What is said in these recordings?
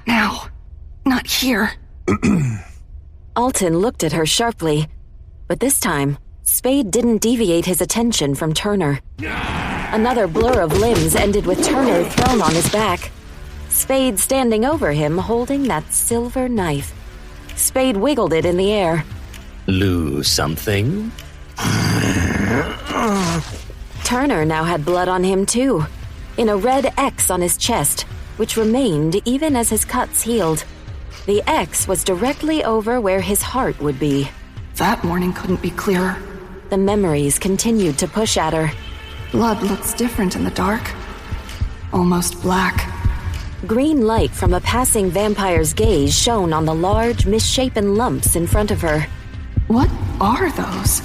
now. Not here. Alton looked at her sharply, but this time, Spade didn't deviate his attention from Turner. Another blur of limbs ended with Turner thrown on his back. Spade standing over him holding that silver knife. Spade wiggled it in the air. Lose something? Turner now had blood on him too, in a red X on his chest, which remained even as his cuts healed. The X was directly over where his heart would be. That morning couldn't be clearer. The memories continued to push at her. Blood looks different in the dark. Almost black. Green light from a passing vampire's gaze shone on the large, misshapen lumps in front of her. What are those?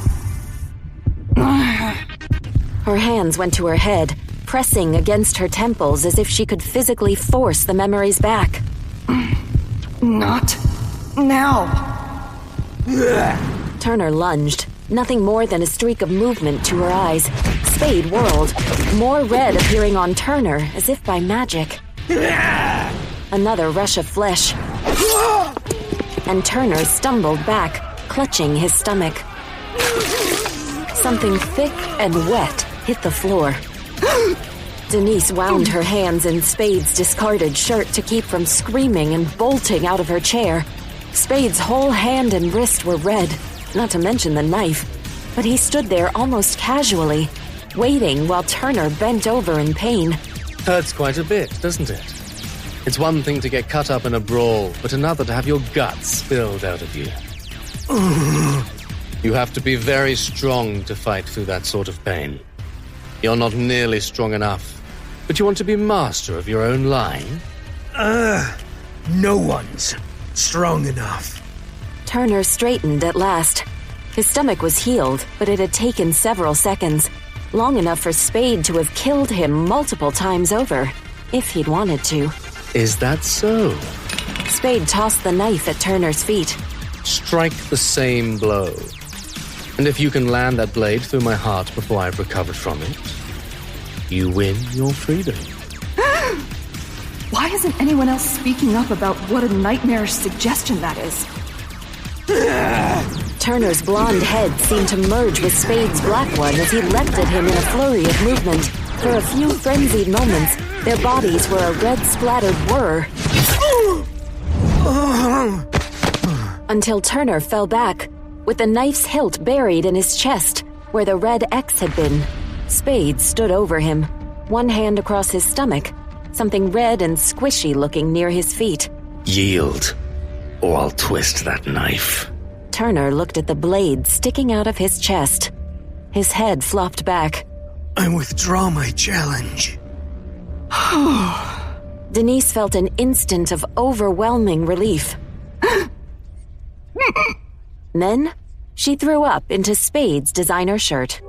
Her hands went to her head, pressing against her temples as if she could physically force the memories back. Not now. Turner lunged, nothing more than a streak of movement to her eyes. Spade whirled, more red appearing on Turner as if by magic. Another rush of flesh. And Turner stumbled back, clutching his stomach. Something thick and wet hit the floor. Denise wound her hands in Spade's discarded shirt to keep from screaming and bolting out of her chair. Spade's whole hand and wrist were red, not to mention the knife. But he stood there almost casually, waiting while Turner bent over in pain. Hurts quite a bit, doesn't it? It's one thing to get cut up in a brawl, but another to have your guts spilled out of you. You have to be very strong to fight through that sort of pain. You're not nearly strong enough, but you want to be master of your own line? No one's strong enough. Turner straightened at last. His stomach was healed, but it had taken several seconds, long enough for Spade to have killed him multiple times over, if he'd wanted to. Is that so? Spade tossed the knife at Turner's feet. Strike the same blow. And if you can land that blade through my heart before I've recovered from it, you win your freedom. Why isn't anyone else speaking up about what a nightmarish suggestion that is? Turner's blonde head seemed to merge with Spade's black one as he leapt at him in a flurry of movement. For a few frenzied moments, their bodies were a red-splattered whir. Until Turner fell back, with the knife's hilt buried in his chest, where the red X had been. Spade stood over him, one hand across his stomach, something red and squishy looking near his feet. Yield, or I'll twist that knife. Turner looked at the blade sticking out of his chest. His head flopped back. I withdraw my challenge. Denise felt an instant of overwhelming relief. Then, she threw up into Spade's designer shirt.